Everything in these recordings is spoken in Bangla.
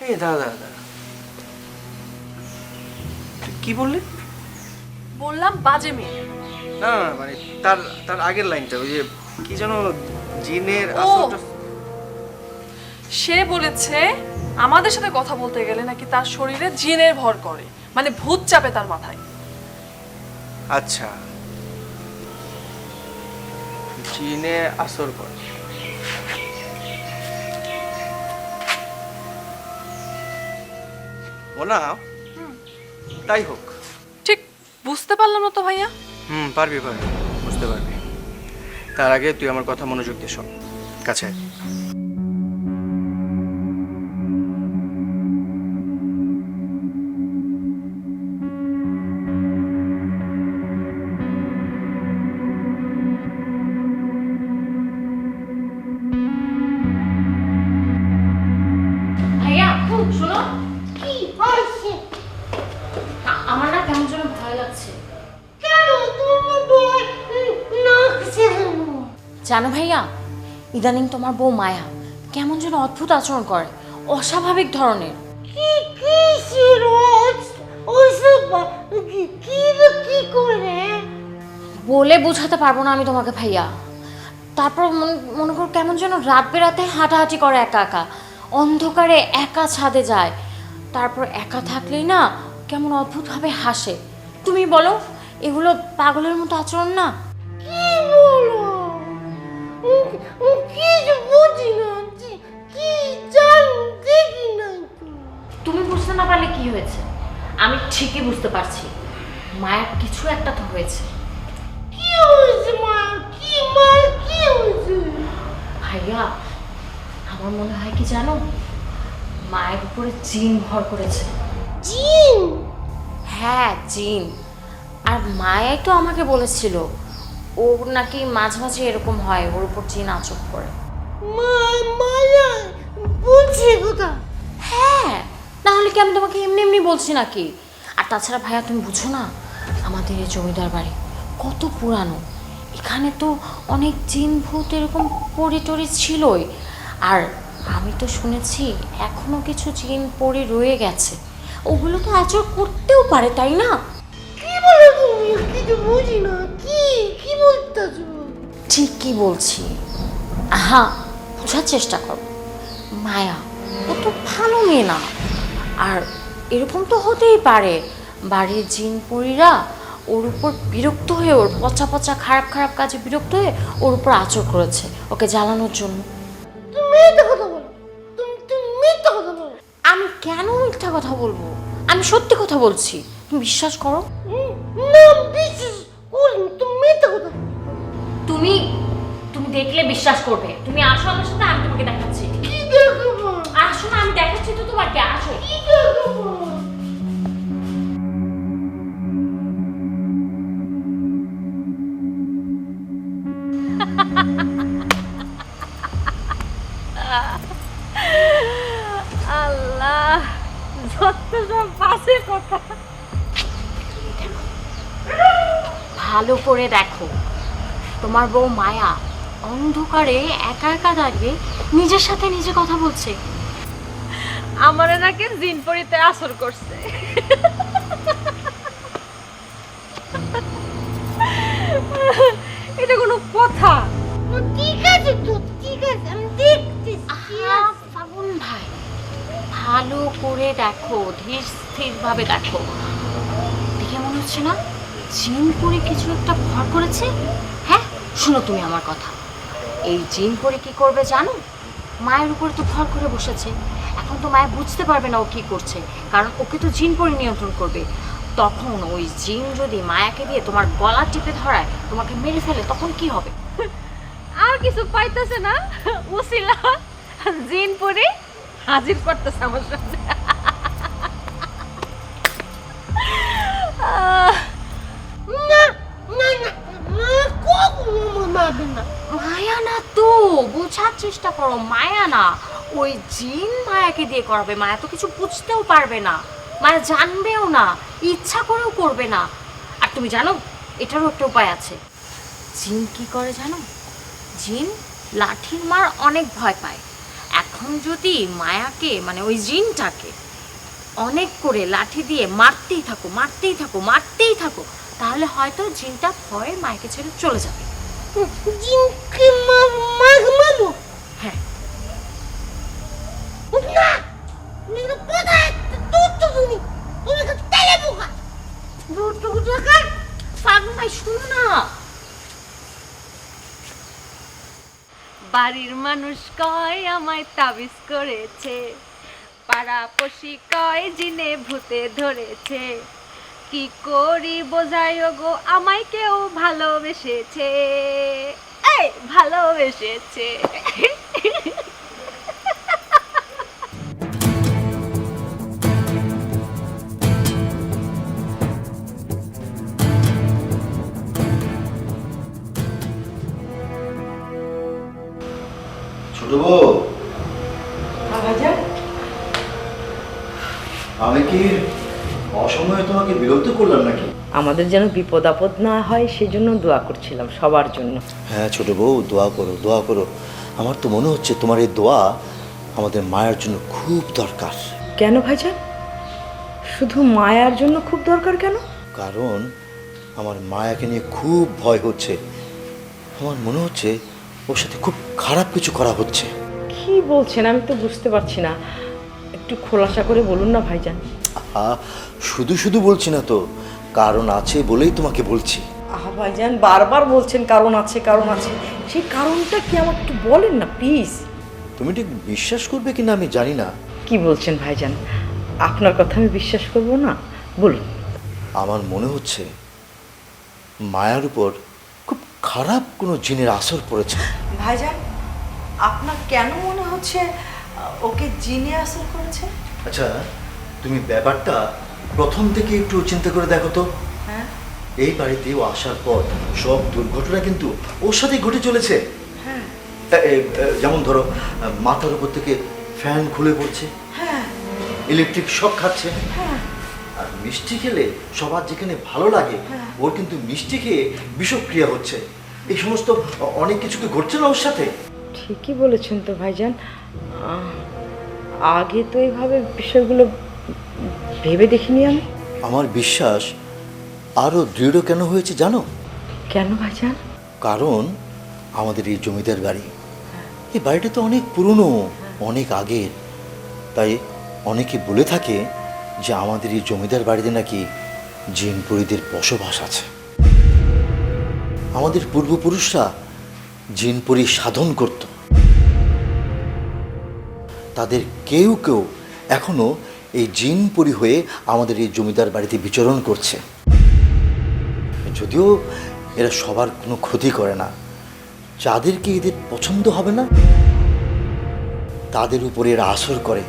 এই দাঁড়া দাঁড়া দাঁড়া, তুই কি বললি? বললাম বাজে মেয়ে। না না, মানে তার তার আগের লাইনটা, ওই যে কি যেন জিনের ও। আসলটা। সে বলেছে আমাদের সাথে কথা বলতে গেলে নাকি তার শরীরে জিনের ভর করে, মানে ভূত চাপে তার মাথায়। আচ্ছা, জিনে আসর করে। ও না, তাই হোক। ঠিক বুঝতে পারলাম না তো ভাইয়া। পারবি পারবি, বুঝতে পারবি। তার আগে তুই আমার কথা মনোযোগ দিয়ে শোন। কাছে আয়। ভাইয়া খুব শোনো, কি হয়েছে? আমার না কেমন যেন ভয় লাগছে। কেন তোমার বই লাগছে কেন? জানো ভাইয়া, ইদানিং তোমার বউ মায়া কেমন যেন অদ্ভুত আচরণ করে, অস্বাভাবিক ধরনের। কি কি সিরোজ ওইসব কি করে? বলে বোঝাতে পারবো না আমি তোমাকে ভাইয়া। তারপর মনে করো কেমন যেন রাত বেরাতে হাঁটাহাঁটি করে একা একা, অন্ধকারে একা ছাদে যায়। তারপর একা থাকলেই না কেমন অদ্ভুতভাবে হাসে। তুমি বলো, এগুলো পাগলের মতো আচরণ না? কি বলো? কি যে বুঝি না, কি জান দেখি না তো। তুমি বুঝতে না পারলে কি হয়েছে? আমি ঠিকই বুঝতে পারছি, মায়ের কিছু একটা তো হয়েছে। কি হয়েছে মা? কি হয়েছে? ভাইয়া, আমার মনে হয় কি জানো, মায়ের উপরে জিন ভর করেছে। জিন? হ্যাঁ জিন। আর মায়াই তো আমাকে বলেছিল ও নাকি মাঝে মাঝে এরকম হয়, ওর উপর জিন আচর করে। মায়া বলছে কথা? হ্যাঁ, না হলে কি আমি তোমাকে এমনি এমনি বলছি নাকি? আর তাছাড়া ভাইয়া তুমি বুঝো না, আমাদের এই জমিদার বাড়ি কত পুরানো, এখানে তো অনেক জিন ভূত এরকম পরি টরি ছিলই। আর আমি তো শুনেছি এখনো কিছু জিন পরি রয়ে গেছে, ওগুলো তো আচর করতেও পারে, তাই না? কি বলে তুমি? কিছু বুঝি না, কি বলতেছো? ঠিক কি বলছি, হ্যাঁ বোঝার চেষ্টা করো। মায়া ও তো ভালো মেয়ে না, আর এরকম তো হতেই পারে বাড়ির জিন পরীরা ওর উপর বিরক্ত হয়ে, ওর পচা পচা খারাপ খারাপ কাজে বিরক্ত হয়ে ওর উপর আচর করেছে ওকে জ্বালানোর জন্য। তুমি মিথ্যা কথা বলো, তুমি মিথ্যা কথা বলো। আমি কেন মিথ্যা কথা বলবো? আমি সত্যি কথা বলছি, তুমি বিশ্বাস করো। না বিশ্বাস করি, তুমি মিথ্যা কথা বলো। তুমি তুমি দেখলে বিশ্বাস করবে। তুমি আসো আমার সাথে, আমি তোমাকে দেখাচ্ছি। কি দেখাবো? আসো না, আমি দেখাচ্ছি তো তোমাকে, আসো। কি দেখাবো? আল্লাহ, যত সব বাজে কথা। ভালো করে দেখো, তোমার বউ মায়া অন্ধকারে একা একা দাঁড়িয়ে নিজের সাথে নিজে কথা বলছে। আমারে নাকি জিন পরিতে আসর করছে। এটা কোনো কথা? ঠিক আছে তো, ঠিক আছে, আমি দেখতেছি। আহা ফাগুন ভাই, ভালো করে দেখো, ধীর স্থির ভাবে দেখো। দেখে মনে হচ্ছে না জিন পরি কিছু একটা ভর করেছে? হ্যাঁ শোনো তুমি আমার কথা, এই জিন পরি কি করবে জানো? মায়ের উপরে তো ভর করে বসেছে, এখন তো মায়া বুঝতে পারবে না ও কি করছে, কারণ ওকে তো জিন পরি নিয়ন্ত্রণ করবে। তখন ওই জিন যদি মায়াকে দিয়ে তোমার গলা টিপে ধরায়, তোমাকে মেরে ফেলে, তখন কি হবে? আর কিছু পাইতেছে না, উসিলা জিন পরি হাজির করতেছে আমার সামনে। না না না, কখনো মারবে না। মায়া না তো, বোঝার চেষ্টা করো, মায়া না, ওই জিন মায়াকে দিয়ে করাবে। মায়া তো কিছু বুঝতেও পারবে না, মায়া জানবেও না, ইচ্ছা করেও করবে না। আর তুমি জানো এটারও একটা উপায় আছে। জিন কি করে জানো? জিন লাঠির মার অনেক ভয় পায়। এখন এখন যদি মায়াকে মানে ওই জিনটাকে অনেক করে লাঠি দিয়ে মারতেই থাকো মারতেই থাকো মারতেই থাকো, তাহলে হয়তো জিনটা ভয়ে মায়াকে ছেড়ে চলে যাবে। জিনকে মারবো? হ্যাঁ। না, তুমি কোথায় দূর তো তুমি তো তেলে বোকা দূর তো টাকা। ফাগুন ভাই শুনো না, বাড়ির মানুষ কয় আমায় তাবিজ করেছে, পাড়াপড়শি কয় জিনে ভূতে ধরেছে, কি করি বোঝাই গো আমায় কেউ ভালোবেসেছে, এই ভালোবেসেছে। ছোট বউ, আমি কি অসময়ে তোমাকে বিরক্ত করলাম নাকি? আমাদের যেন বিপদ আপদ না হয় সেজন্য দোয়া করছিলাম সবার জন্য। হ্যাঁ ছোট বউ, দোয়া করো দোয়া করো। আমার তো মনে হচ্ছে তোমার এই দোয়া আমাদের মায়ের জন্য খুব দরকার। কেন ভাইজান, শুধু মায়ার জন্য খুব দরকার কেন? কারণ আমার মায়াকে নিয়ে খুব ভয় হচ্ছে। আমার মনে হচ্ছে ওর সাথে খুব খারাপ কিছু করা হচ্ছে। কি বলছেন আমি তো বুঝতে পারছি না, একটু খোলাসা করে বলুন না ভাইজান। শুধু শুধু বলছি না তো, কারণ আছে বলেই তোমাকে বলছি। আহা ভাইজান, বারবার বলছেন কারণ আছে কারণ আছে, সেই কারণটা কি আমাকে একটু বলেন না প্লিজ। তুমি ঠিক বিশ্বাস করবে কিনা আমি জানি না। কি বলছেন ভাইজান, আপনার কথা আমি বিশ্বাস করব না, বলুন। আমার মনে হচ্ছে মায়ার উপর খুব খারাপ কোনো জিনের আসর পড়েছে। ভাইজান, আপনার কেন মনে হচ্ছে ওকে জিনে আসর করেছে? আচ্ছা, তুমি ব্যাপারটা প্রথম থেকে একটু চিন্তা করে দেখো তো। হ্যাঁ এই বাড়িতে ও আসার পর সব দুর্ঘটনা কিন্তু ওর সাথেই ঘটে চলেছে। হ্যাঁ যেমন ধরো, মাথার উপর থেকে ফ্যান খুলে পড়ছে, হ্যাঁ ইলেকট্রিক শক খাচ্ছে, হ্যাঁ আর মিষ্টি খেলে সবার যেখানে ভালো লাগে ওর কিন্তু মিষ্টি খেয়ে বিষক্রিয়া হচ্ছে। এই সমস্ত অনেক কিছু কি ঘটছে না ওর সাথে? ঠিকই বলেছেন তো ভাইজান, আগে তো এইভাবে বিষয়গুলো ভেবে দেখিনি আমি। আমার বিশ্বাস আরও দৃঢ় কেন হয়েছে জানো? কেন ভাইজান? কারণ আমাদের এই জমিদার বাড়ি, এই বাড়িটা তো অনেক পুরনো, অনেক আগের। তাই অনেকে বলে থাকে যে আমাদের এই জমিদার বাড়িতে নাকি জিনপরিদের বসবাস আছে। আমাদের পূর্বপুরুষরা জিনপরি সাধন করত। তাদের কেউ কেউ এখনো এই জিনপরি হয়ে আমাদের এই জমিদার বাড়িতে বিচরণ করছে। যদিও এরা সবার কোনো ক্ষতি করে না, যাদেরকে এদের পছন্দ হবে না তাদের উপরে এরা আসর করে,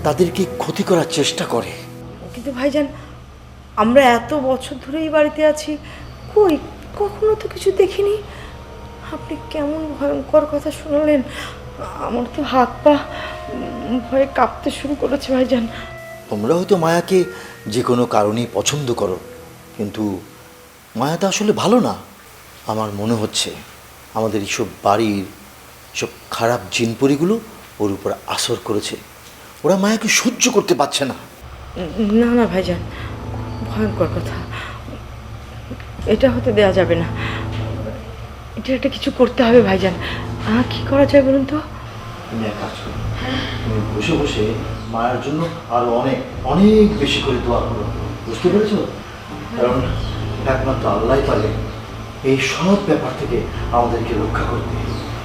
তাদেরকে ক্ষতি করার চেষ্টা করে। কিন্তু ভাইজান, আমরা এত বছর ধরে এই বাড়িতে আছি, কই কখনো তো কিছু দেখিনি। আপনি কেমন ভয়ঙ্কর কথা শুনলেন, আমার তো হাত পা ভয়ে কাঁপতে শুরু করেছে ভাইজান। তোমরা হয়তো মায়াকে যে কোনো কারণেই পছন্দ করো, কিন্তু মায়া তো আসলে ভালো না। আমার মনে হচ্ছে আমাদের এইসব বাড়ির সব খারাপ জিনপরিগুলো ওর উপর আসর করেছে। ওরা মায়াকে সহ্য করতে পারছে না। না না ভাইজান, ভয়ঙ্কর কথা, এটা হতে দেওয়া যাবে না। এটা একটা কিছু করতে হবে ভাইজান। কি করা যায় বলুন তো? তুমি এক কাজ করো, তুমি বসে বসে মায়ের জন্য আরো অনেক অনেক বেশি করে দোয়া করো, বুঝতে পেরেছো? কারণ একমাত্র আল্লাহই পারে এই সব ব্যাপার থেকে আমাদেরকে রক্ষা করতে।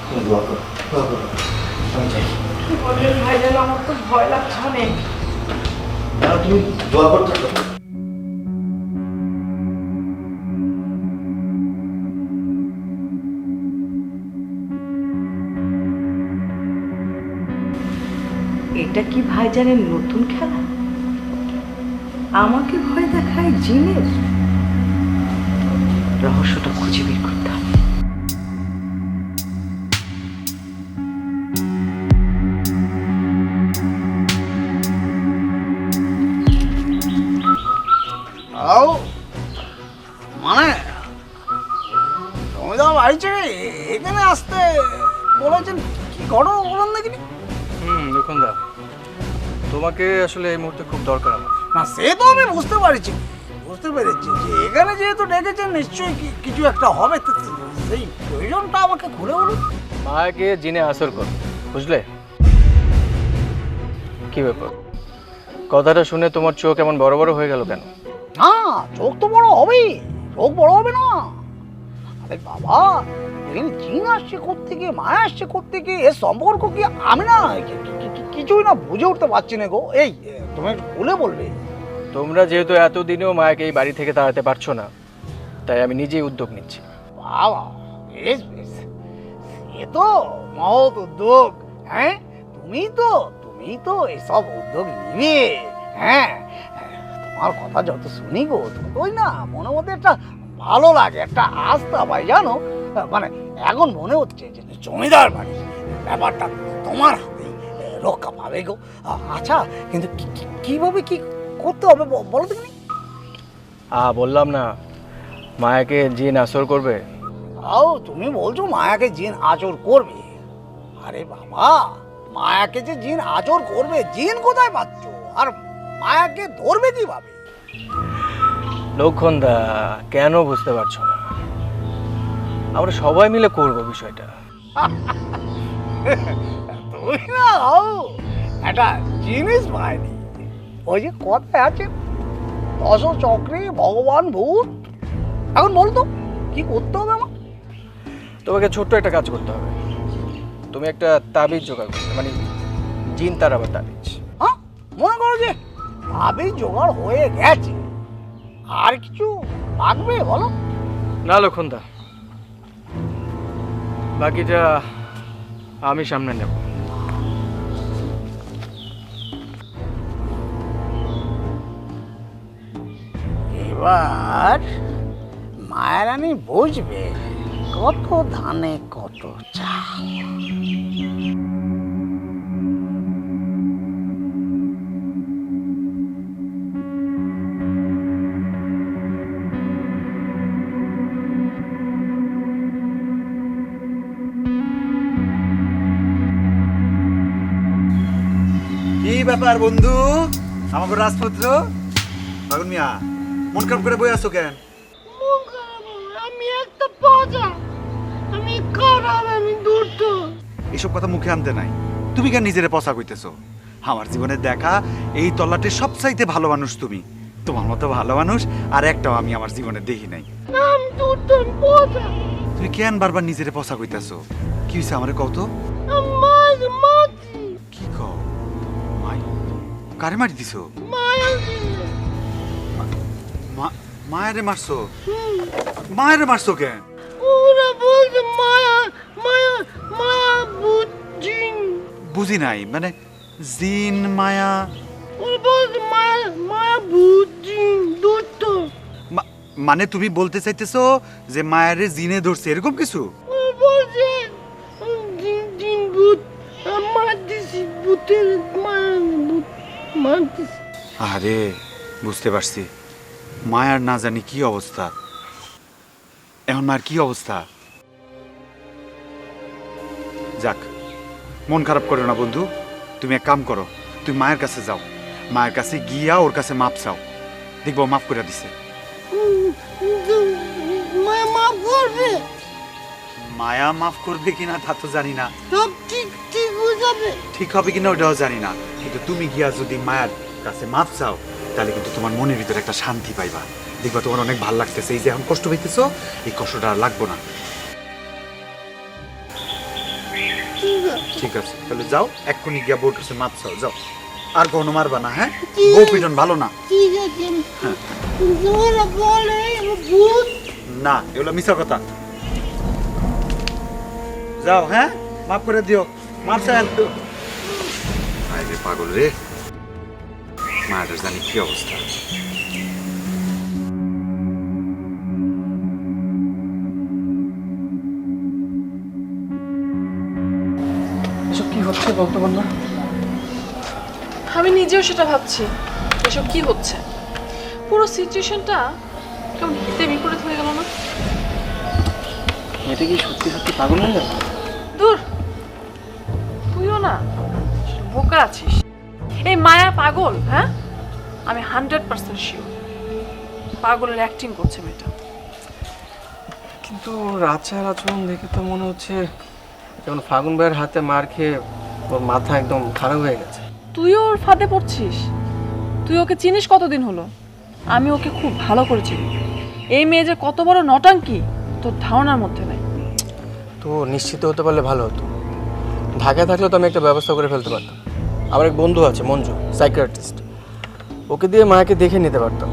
তুমি দোয়া করো, দোয়া করো। আমি যাই। কি বললেন ভাইজান, আমার তো ভয় লাগছে অনেক। তুমি দোয়া করতে থাকো। এটা কি ভাইজানের নতুন খেলা? আমাকে ভয় দেখায় জিনের? রহস্যটা খুঁজে বের করতে হবে। আও মানে তুমি তো বাড়ি ছেড়ে এখানে আসতে বলেছেন, কি ঘটনা বলুন দেখিনি। লক্ষণদা, তোমাকে আসলে এই মুহূর্তে খুব দরকার আমার। না সে তো আমি বুঝতে পেরেছি যে এখানে যেহেতু ডেকেছেন নিশ্চয়ই কিছু একটা হবে, তো সেই প্রয়োজনটা আমাকে ঘুরে বলুন। মায়াকে জিনে আসর কর, বুঝলে? কি ব্যাপার, কথাটা শুনে তোমার চোখ এমন বড় বড় হয়ে গেল কেন? না চোখ তো বড় হবেই, চোখ বড় হবে না? আরে বাবা, এখানে জিন আসছে কোত্থেকে, মায়া আসছে কোত্থেকে, এর সম্পর্ক কি আমি না কিছুই না বুঝে উঠতে পারছি না গো। এই তুমি একটু খুলে বলবে? তোমরা যেহেতু এতদিনেও মায়াকে এই বাড়ি থেকে তাড়াতে পারছো না, তাই আমি নিজেই উদ্যোগ নিচ্ছি। বাবা বেশ বেশ, এ তো মহৎ উদ্যোগ। হ্যাঁ তুমি তো এসব উদ্যোগ নিবে। হ্যাঁ তোমার কথা যত শুনি গো ততই না মনের মধ্যে একটা ভালো লাগে, একটা আস্থা পাই জানো। মানে এখন মনে হচ্ছে যে জমিদার বাড়ি ব্যাপারটা তোমার হাতে রক্ষা পাবে গো। আচ্ছা কিন্তু কিভাবে কি করতে হবে বলো তো? বললাম না, মায়াকে জিন আসর করবে। তুমি বলছো মায়াকে জিন আচর করবে? আরে বাবা, মায়াকে যে জিন আচর করবে, জিন কোথায় পাচ্ছ? আর মায়াকে ধরবে কিভাবে? লক্ষণদা, কেন বুঝতে পারছো না? আমরা সবাই মিলে করব বিষয়টা। তুই না একটা জিনিস পাইনি, ওই যে কথায় আছে দশ চক্রে ভগবান ভূত। এখন বলতো কি করতে হবে আমার? তোমাকে ছোট্ট একটা কাজ করতে হবে। তুমি একটা তাবিজ জোগাড় করতে, মানে জিন তাড়াবার তাবিজ। হ্যাঁ মনে করো যে ভাবি জোগাড় হয়ে গেছে, আর কিছু লাগবে বলো? না লক্ষণদা, বাকিটা আমি সামনে নেব। এবার মায়েরানি বুঝবে কত ধানে কত চাল। কি ব্যাপার বন্ধু, আমাকে রাজপুত্র ফাগুন মিয়া, মন খারাপ করে বই আসছো কেন? আমি একটা পচা, আমি খারাপ, আমি দুষ্ট। এসব কথা মুখে আনতে নাই। তুমি কেন নিজেরে পচা কইতেছো? আমার জীবনে দেখা এই তল্লাটের সবচাইতে ভালো মানুষ তুমি। তোমার মতো ভালো মানুষ আর একটাও আমি আমার জীবনে দেখি নাই। আমি দুষ্ট, আমি পচা। তুমি কেন বারবার নিজেরে পচা কইতেছো? কি হয়েছে আমারে কও তো? আমি মাছি, কি কও? মাই কারে মারি দিছো? মায়া মায়েরে মারছো? মায়েরে মারছো কেন? ওরা বলছে মায়া মায়া মায়া ভূত জিন। বুঝি নাই, মানে জিন মায়া? ওরা বলছে মায়া মায়া ভূত জিন দুষ্ট। মানে তুমি বলতে চাইতেছো যে মায়েরে জিনে ধরছে এরকম কিছু? ওরা বলছে জিন জিন ভূত মার দিছি, ভূতের মায়া ভূত মার দিছি। আরে বুঝতে পারছি, মায়ার না জানি কি অবস্থা। এখন মায়ের কি অবস্থা? যাক, মন খারাপ করো না বন্ধু। তুমি এক কাম করো, তুমি মায়ের কাছে যাও, মায়ের কাছে গিয়া ওর কাছে মাপ চাও, দেখবো মাফ করে দিছে। মায়া মাফ করবে? মায়া মাফ করবে কিনা তা তো জানি না, সব ঠিক ঠিক হয়ে যাবে। ঠিক হবে কিনা ওটাও জানি না, কিন্তু তুমি গিয়া যদি মায়ের কাছে মাপ চাও তাহলে কিন্তু তোমার মনের ভিতরে একটা শান্তি পাইবা। দেখবা তোমার অনেক ভালো লাগতেছে। এই যে এখন কষ্ট পাইতেছো, এই কষ্টটা আর লাগবো না। ঠিক আছে, তাহলে যাও এক্ষুনি গিয়া বউর কাছে মাপ চাও, যাও। আর কখনো মারবা না, হ্যাঁ? বউ পিটন ভালো না। ঠিক আছে। ওরা বলে ভূত। না, এগুলো মিছা কথা। যাও, হ্যাঁ, মাফ করে দিও। মাপ চাই তো। আরে পাগল রে, মায়ের জানি কি অবস্থা। এসব কি হচ্ছে বলতে পারলাম? আমি নিজেও সেটা ভাবছি, এসব কি হচ্ছে। পুরো সিচুয়েশনটা কেমন হিতে বিপরীত হয়ে গেল না? এটা কি সত্যি সত্যি পাগল হয়ে গেল? দূর, তুইও না বোকা আছিস। এই মায়া পাগল, হ্যাঁ? আমি 100% শিওর পাগলের অ্যাক্টিং করছে মেয়েটা। কিন্তু ওর আচার আচরণ দেখে তো মনে হচ্ছে যেমন ফাগুন ভাইয়ের হাতে মার খেয়ে ওর মাথা একদম খারাপ হয়ে গেছে। তুইও ওর ফাঁদে পড়ছিস? তুই ওকে চিনিস কতদিন হলো? আমি ওকে খুব ভালো করে চিনি। এই মেয়ে যে কত বড় নটাঙ্কি তোর ধারণার মধ্যে নেই। তো নিশ্চিত হতে পারলে ভালো হতো। ঢাকায় থাকলেও তো আমি একটা ব্যবস্থা করে ফেলতে পারতাম। আমার এক বন্ধু আছে মঞ্জু, সাইকিয়াট্রিস্ট, ওকে দিয়ে মায়াকে দেখে নিতে পারতাম।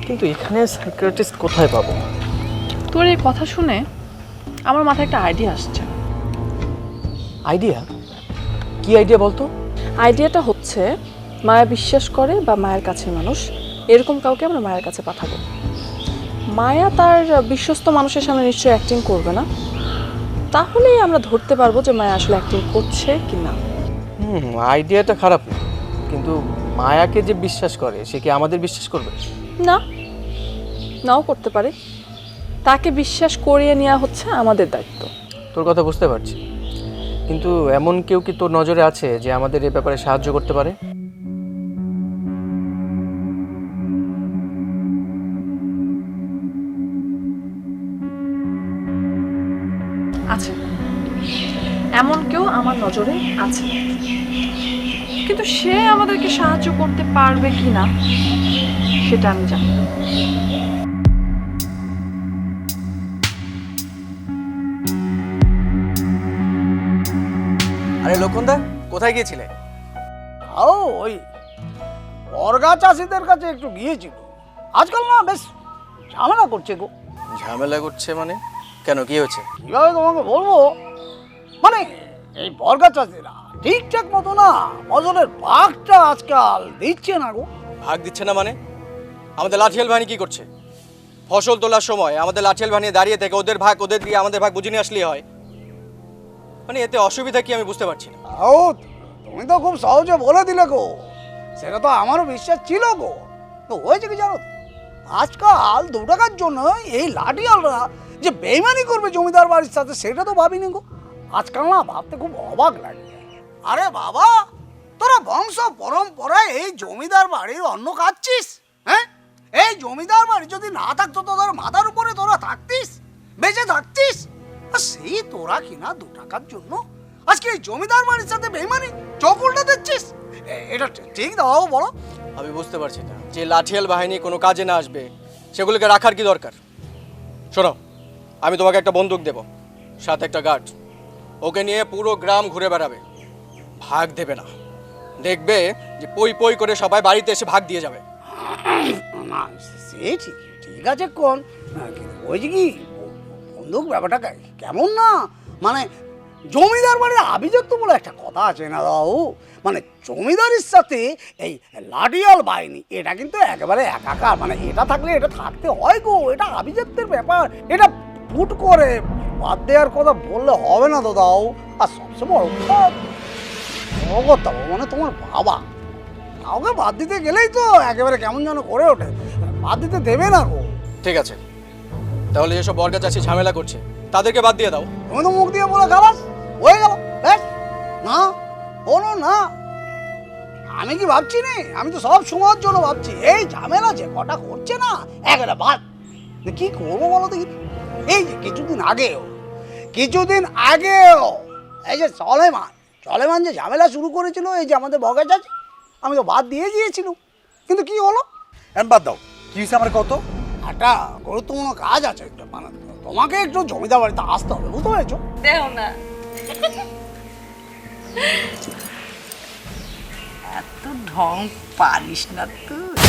কিন্তু এখানে সাইকিয়াট্রিস্ট কোথায় পাবো? তোর এই কথা শুনে আমার মাথায় একটা আইডিয়া আসছে। আইডিয়া? কি আইডিয়া বলতো? আইডিয়াটা হচ্ছে মায়া বিশ্বাস করে বা মায়ের কাছে মানুষ এরকম কাউকে আমরা মায়ের কাছে পাঠাবো। মায়া তার বিশ্বস্ত মানুষের সামনে নিশ্চয়ই অ্যাক্টিং করবে না, তাহলেই আমরা ধরতে পারবো যে মায়া আসলে অ্যাক্টিং করছে কি না। আইডিয়াটা খারাপ না, কিন্তু মায়াকে যে বিশ্বাস করে সে কি আমাদের বিশ্বাস করবে? না, নাও করতে পারে। তাকে বিশ্বাস করিয়ে নেওয়া হচ্ছে আমাদের দায়িত্ব। তোর কথা বুঝতে পারছি, কিন্তু এমন কেউ কি তোর নজরে আছে যে আমাদের এই ব্যাপারে সাহায্য করতে পারে? আছে, এমন কেউ আমার নজরে আছে, কিন্তু সে আমাদেরকে সাহায্য করতে পারবে কি না সেটা আমি জানি না। আরে লক্ষণদা, কোথায় গিয়েছিলে? ওই বর্গা চাষিদের কাছে একটু গিয়েছিল। আজকাল না বেশ ঝামেলা করছে গো। ঝামেলা করছে মানে? কেন, কি হয়েছে? কিভাবে তোমাকে বলবো, মানে এই বর্গা চাষিরা ঠিকঠাক মতো না ফসলের ভাগটা আজকাল দিচ্ছে না গো। ভাগ দিচ্ছে না মানে? আমাদের লাঠিয়াল বাহিনী কি করছে? ফসল তোলার সময় আমাদের লাঠিয়াল বাহিনী দাঁড়িয়ে থেকে ওদের ভাগ ওদের দিয়ে আমাদের ভাগ বুঝে নিয়ে আসলেই হয়। মানে এতে অসুবিধা কি আমি বুঝতে পারছি না। তুমি তো খুব সহজে বলে দিলে গো, সেটা তো আমারও বিশ্বাস ছিল গো। তো হয়েছে কি জানো, আজকাল 2 টাকার জন্য এই লাঠিয়ালরা যে বেইমানি করবে জমিদার বাড়ির সাথে সেটা তো ভাবিনি গো। আজকাল না ভাবতে খুব অবাক লাগে। আরে বাবা, তোরা বংশ পরম্পরায় এই জমিদার বাড়ির অন্ন খাচ্ছিস, হ্যাঁ? এই জমিদার বাড়ি যদি না থাকতো তোদের মাথার উপরে তোরা থাকতিস, বেঁচে থাকতিস, আর সেই তোরা কিনা 2 টাকার জন্য আজকে এই জমিদার বাড়ির সাথে বেইমানি চোখ উল্টে দিচ্ছিস। এটা ঠিক দাও বলো? আমি বুঝতে পারছি না যে লাঠিয়াল বাহিনী কোনো কাজে না আসবে সেগুলোকে রাখার কি দরকার। শোনো, আমি তোমাকে একটা বন্দুক দেব, সাথে একটা গার্ড। ওকে নিয়ে পুরো গ্রাম ঘুরে বেড়াবে, ভাগ দেবে না। দেখবে যে পই পই করে সবাই বাড়িতে এসে ভাগ দিয়ে যাবে। না সে ঠিক ঠিক আছে কোন, ওই যে কি বন্দুক ব্যাপারটা কেমন না, মানে জমিদার বাড়ির আভিজাত্য বলে একটা কথা আছে না দাও, মানে জমিদারির সাথে এই লাঠিয়াল বাহিনী এটা কিন্তু একেবারে একাকার। মানে এটা থাকলে এটা থাকতে হয় গো, এটা আভিজাত্যের ব্যাপার। এটা ফুট করে বাদ দেওয়ার কথা বললে হবে না তো দাও। আর সবচেয়ে বড় কথা মানে তোমার বাবা, কাউকে বাদ দিতে গেলেই তো একেবারে কেমন যেন করে ওঠে, বাদ দিতে দেবে না গো। ঠিক আছে, তাহলে যেসব বর্গা চাষি ঝামেলা করছে তাদেরকে বাদ দিয়ে দাও। তুমি তো মুখ দিয়ে বলে খালাস হয়ে গেল, ব্যাস। না বলো না, আমি কি ভাবছি না, আমি তো সব সময়ের জন্য ভাবছি এই ঝামেলা যে কটা করছে না একেবারে বাদ। কি করবো বলো দেখি? এই যে কিছুদিন আগেও এই যে চলেমান যে ঝামেলা শুরু করেছিল, এই যে আমাদের বর্গা চাষি, আমি তো বাদ দিয়ে দিয়েছিলাম, কিন্তু কি হলো? বাদ দাও, কি হয়েছে আমার কত? একটা গুরুত্বপূর্ণ কাজ আছে, মানে তোমাকে একটু জমিদার বাড়িতে আসতে হবে, বুঝতে পেরেছো? দেও না, এত ঢং পারিস না তুই।